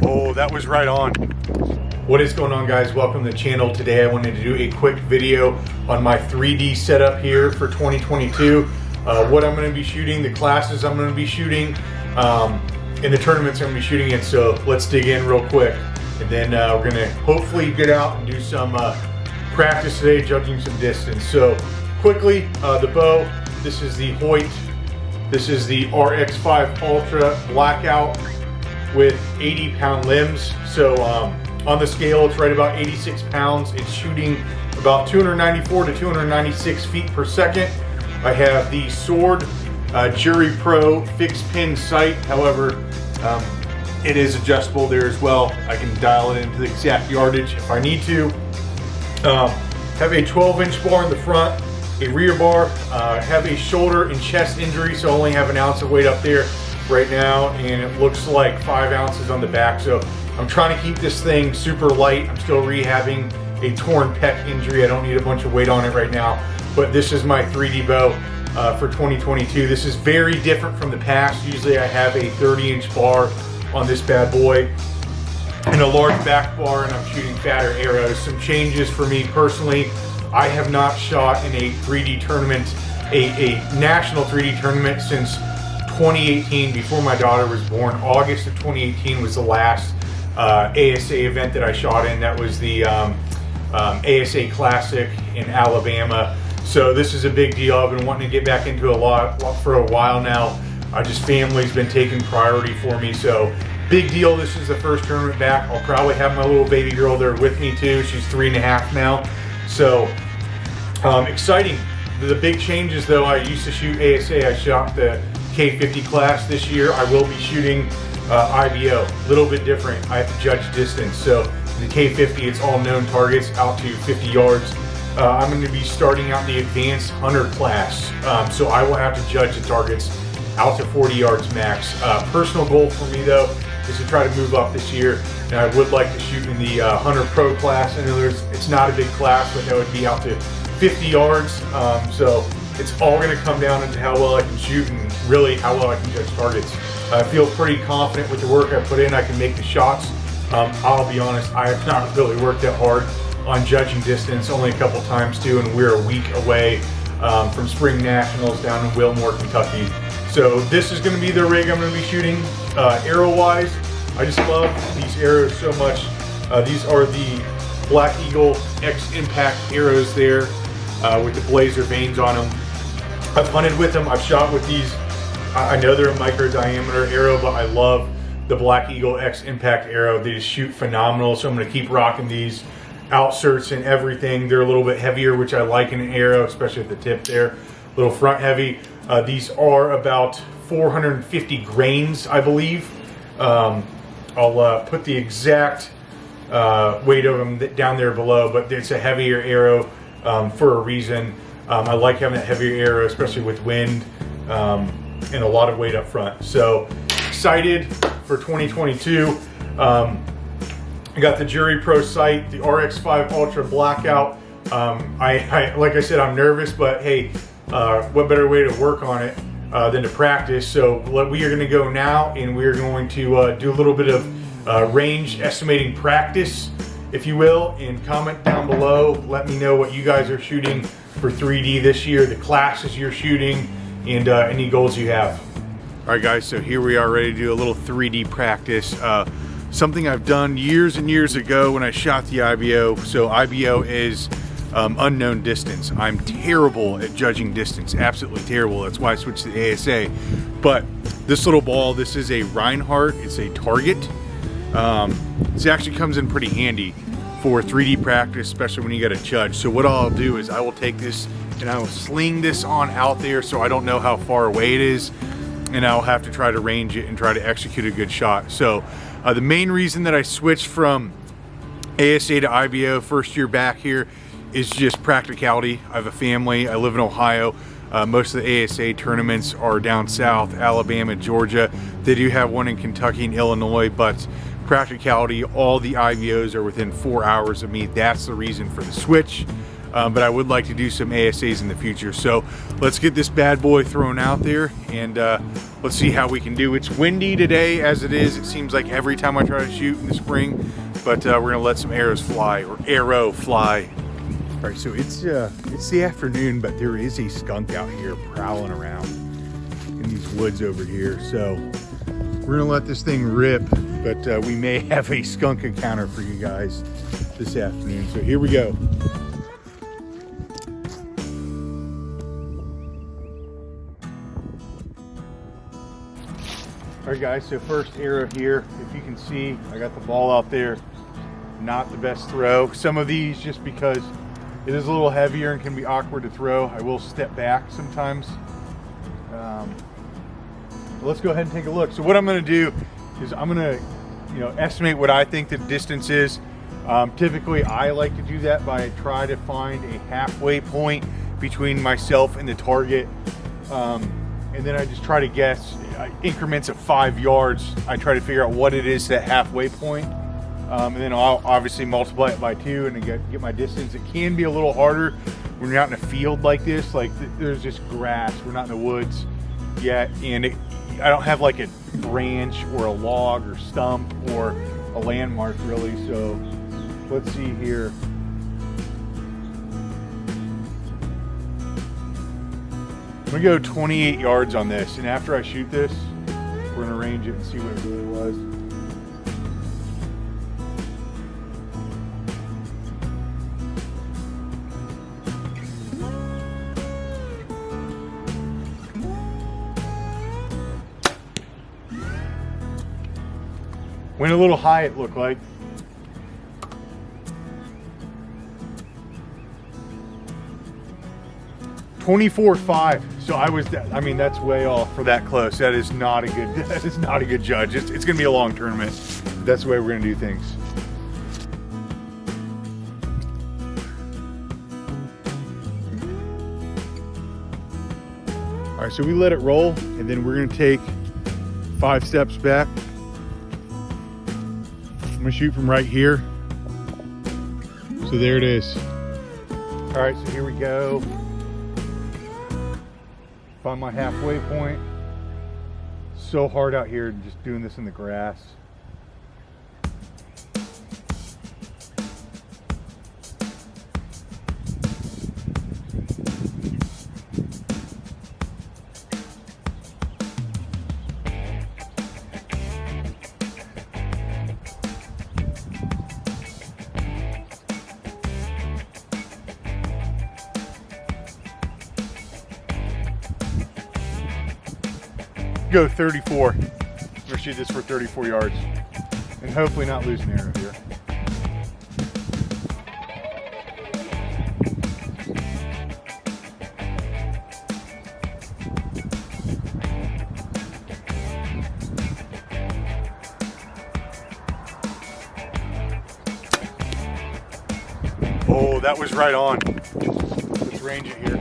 Oh, that was right on. What is going on, guys? Welcome to the channel. Today I wanted to do a quick video on my 3D setup here for 2022. What I'm going to be shooting, the classes I'm going to be shooting, and the tournaments I'm going to be shooting in. So let's dig in real quick. And then we're going to hopefully get out and do some practice today, judging some distance. So quickly, the bow, this is the Hoyt. This is the RX5 Ultra blackout with 80-pound limbs. So on the scale, it's right about 86 pounds. It's shooting about 294 to 296 feet per second. I have the Sword Jury Pro fixed pin sight. However, it is adjustable there as well. I can dial it into the exact yardage if I need to. Have a 12-inch bar in the front, a rear bar, have a shoulder and chest injury, so I only have an ounce of weight up there right now, and it looks like 5 ounces on the back. So I'm trying to keep this thing super light. I'm still rehabbing a torn pec injury. I don't need a bunch of weight on it right now, but this is my 3D bow for 2022. This is very different from the past. Usually I have a 30-inch bar on this bad boy and a large back bar, and I'm shooting fatter arrows. Some changes for me personally. I have not shot in a 3D tournament, a national 3D tournament since 2018, before my daughter was born. August of 2018 was the last ASA event that I shot in. That was the ASA Classic in Alabama. So this is a big deal. I've been wanting to get back into a lot for a while now. Just family's been taking priority for me. So big deal. This is the first tournament back. I'll probably have my little baby girl there with me too. She's 3.5 now. So exciting. The big changes though, I used to shoot ASA. I shot the K50 class this year. I will be shooting IBO, a little bit different. I have to judge distance. So the K50, it's all known targets out to 50 yards. I'm going to be starting out in the Advanced Hunter Class. So I will have to judge the targets out to 40 yards max. Personal goal for me though is to try to move up this year. And I would like to shoot in the Hunter Pro class. I know it's not a big class, but that would be out to 50 yards. So it's all going to come down into how well I can shoot and really how well I can judge targets. I feel pretty confident with the work I put in. I can make the shots. I'll be honest, I have not really worked that hard on judging distance, only a couple times too, and we're a week away from Spring Nationals down in Wilmore, Kentucky. So this is going to be the rig I'm going to be shooting. Arrow-wise, I just love these arrows so much. These are the Black Eagle X Impact arrows there with the blazer vanes on them. I've hunted with them, I've shot with these. I know they're a micro diameter arrow, but I love the Black Eagle X Impact arrow. They just shoot phenomenal, so I'm going to keep rocking these. Outserts and everything. They're a little bit heavier, which I like in an arrow, especially at the tip there. A little front heavy. These are about 450 grains, I believe. I'll put the exact weight of them down there below, but it's a heavier arrow for a reason. I like having that heavier arrow, especially with wind and a lot of weight up front. So excited for 2022. I got the Jury Pro sight, the RX5 Ultra blackout. Like I said, I'm nervous, but hey, what better way to work on it than to practice? So we are going to go now, and we are going to do a little bit of range estimating practice, if you will, and comment down below. Let me know what you guys are shooting for 3D this year, the classes you're shooting, and any goals you have. All right, guys, so here we are ready to do a little 3D practice. Something I've done years and years ago when I shot the IBO. So IBO is unknown distance. I'm terrible at judging distance, absolutely terrible. That's why I switched to the ASA. But this little ball, this is a Reinhardt. It's a target. This actually comes in pretty handy for 3D practice, especially when you got to judge. So what I'll do is I will take this and I will sling this on out there so I don't know how far away it is, and I'll have to try to range it and try to execute a good shot. So the main reason that I switched from ASA to IBO first year back here is just practicality. I have a family, I live in Ohio. Most of the ASA tournaments are down south, Alabama, Georgia. They do have one in Kentucky and Illinois, but practicality, all the IBOs are within 4 hours of me. That's the reason for the switch. but I would like to do some ASAs in the future. So let's get this bad boy thrown out there, and let's see how we can do. It's windy today as it is. It seems like every time I try to shoot in the spring, but we're gonna let some arrows fly, or arrow fly. All right, so it's the afternoon, but there is a skunk out here prowling around in these woods over here. So we're gonna let this thing rip, but we may have a skunk encounter for you guys this afternoon. So here we go. All right guys, so first arrow here, if you can see, I got the ball out there. Not the best throw. Some of these, just because it is a little heavier and can be awkward to throw, I will step back sometimes. Let's go ahead and take a look. So what I'm gonna do is I'm gonna, estimate what I think the distance is. Typically I like to do that by try to find a halfway point between myself and the target. And then I just try to guess increments of 5 yards. I try to figure out what it is, that halfway point. And then I'll obviously multiply it by 2 and get my distance. It can be a little harder when you're out in a field like this. Like there's just grass. We're not in the woods yet, and I don't have like a branch or a log or stump or a landmark really. So let's see here. I'm gonna go 28 yards on this, and after I shoot this, we're gonna range it and see what it really was. Went a little high, it looked like. .24.5. So I mean, that's way off for that close. That is not a good judge. It's gonna be a long tournament. That's the way we're gonna do things. All right, so we let it roll, and then we're gonna take 5 steps back. I'm gonna shoot from right here. So there it is. All right, so here we go. Find my halfway point. So hard out here just doing this in the grass. Go 34. I'm gonna shoot this for 34 yards and hopefully not lose an arrow here. Oh, that was right on. Let's range it here.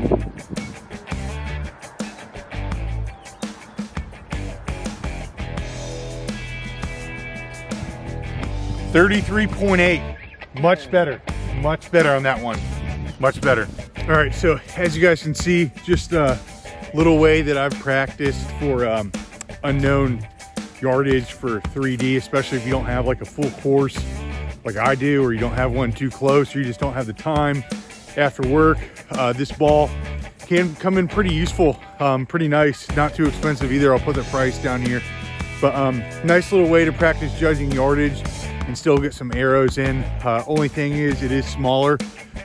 33.8, much better on that one, much better. All right, so as you guys can see, just a little way that I've practiced for unknown yardage for 3D, especially if you don't have like a full course like I do, or you don't have one too close, or you just don't have the time after work. This ball can come in pretty useful, pretty nice, not too expensive either. I'll put the price down here, but nice little way to practice judging yardage and still get some arrows in. Only thing is, it is smaller,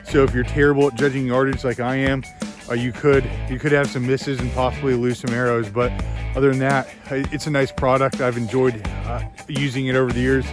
so if you're terrible at judging yardage like I am, you could have some misses and possibly lose some arrows. But other than that, it's a nice product. I've enjoyed using it over the years.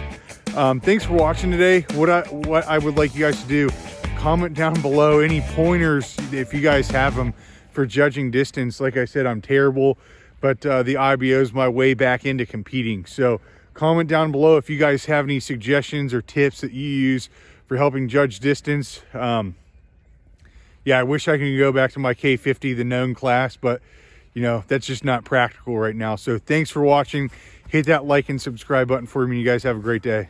Thanks for watching today. What I would like you guys to do, comment down below any pointers if you guys have them for judging distance. Like I said, I'm terrible, but the IBO is my way back into competing. So comment down below if you guys have any suggestions or tips that you use for helping judge distance. Yeah, I wish I could go back to my K50, the known class, but that's just not practical right now. So thanks for watching. Hit that like and subscribe button for me. You guys have a great day.